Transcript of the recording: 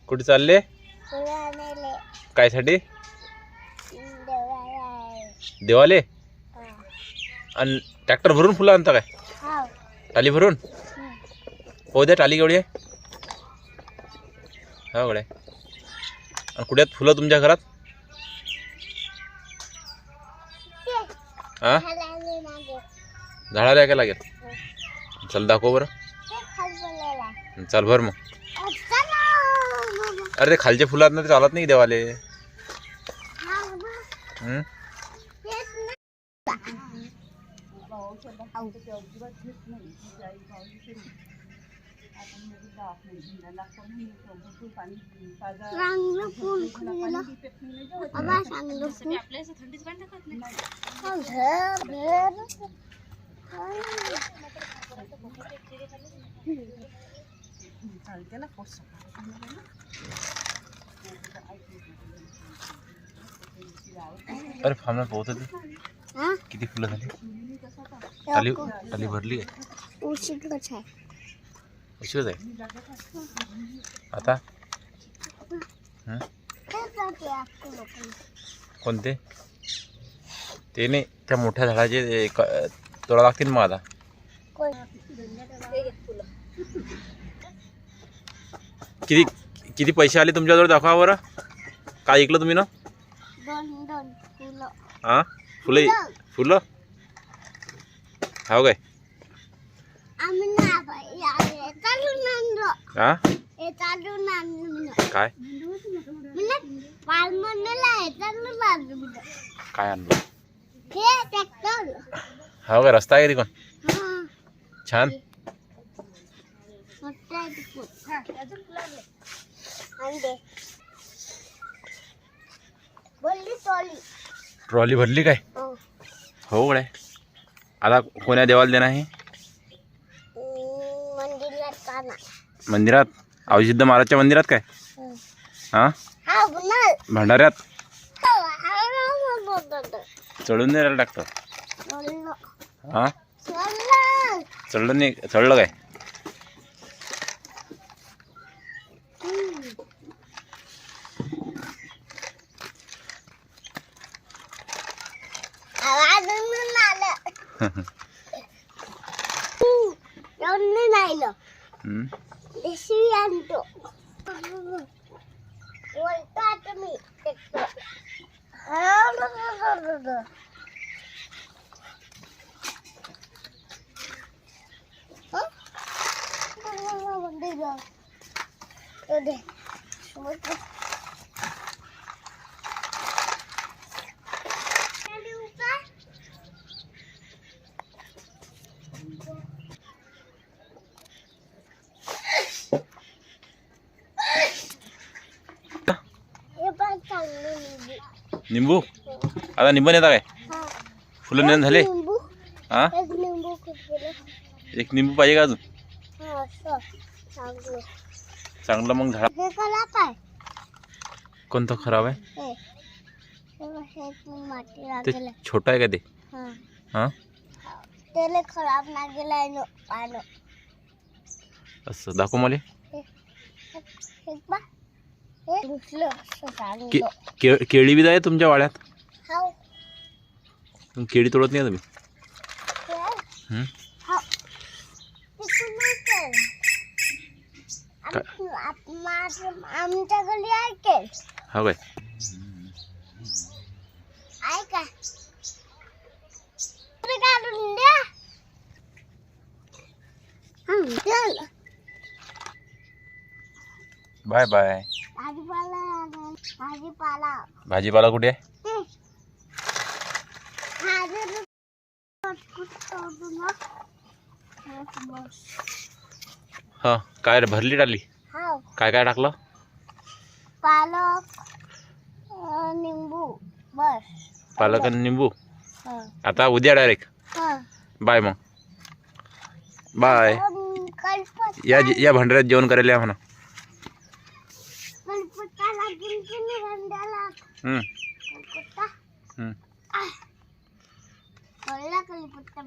कुठे चालले? कायसाठी? देवाले. आणि ट्रॅक्टर भरून फुलं आणता काय? टाली भरून? हो द्या टाली केवढी आहे? हा गड्या. आणि कुठे आहेत फुलं तुमच्या घरात? हा झाडाला काय लागेल? चल दाखव बरं. चल भर मग. अरे ते खालचे फुलं आहेत ना, ते चालत नाही देवाले. अरे फार्मला पोहत होती. किती फुलं झाली? टाली टाली भरली आहे. उशीरच आहे आता. कोणते? ते नाही, त्या मोठ्या झाडाचे तोडा लागतील मग आता. किती किती पैसे आले तुमच्याजवळ दाखवा बरं. काय ऐकलं तुम्ही ना? हा फुलं फुलं हो काय? हा काय काय आणलं? हो काय? रस्ता आहे तिकडून छान. ट्रॉली भरली काय? हो गड्या. आता कोण्या देवाला देणार आहे? मंदिरात. अवसिद्ध महाराजच्या मंदिरात काय? हा भंडाऱ्यात. चढून नाही राहिला डॉक्टर. हा चढलं नाही. चढलं काय? निंबू. आता निंबू नेता काय? फुलं नेऊन झाले. हा एक निंबू पाहिजे का अजून? चांगलं मग झाड. कोणतं खराब आहे? ते छोटा आहे का ते? हा त्याला खराब नाही गेला. असं दाखव मला. केळी बी आहे तुमच्या वाड्यात? केळी तोडत नाही तुम्ही? आमच्याकडे आहे. हो काय? Bye bye. भाजीपाला कुठे आहे? हा काय भरली टाली? काय काय टाकलं? पालक निंबू बस. पालक आणि निंबू. आता उद्या डायरेक्ट बाय. मग बाय. या भंडाऱ्यात जेवण करायला या म्हणा. कळला कळी पत्ता.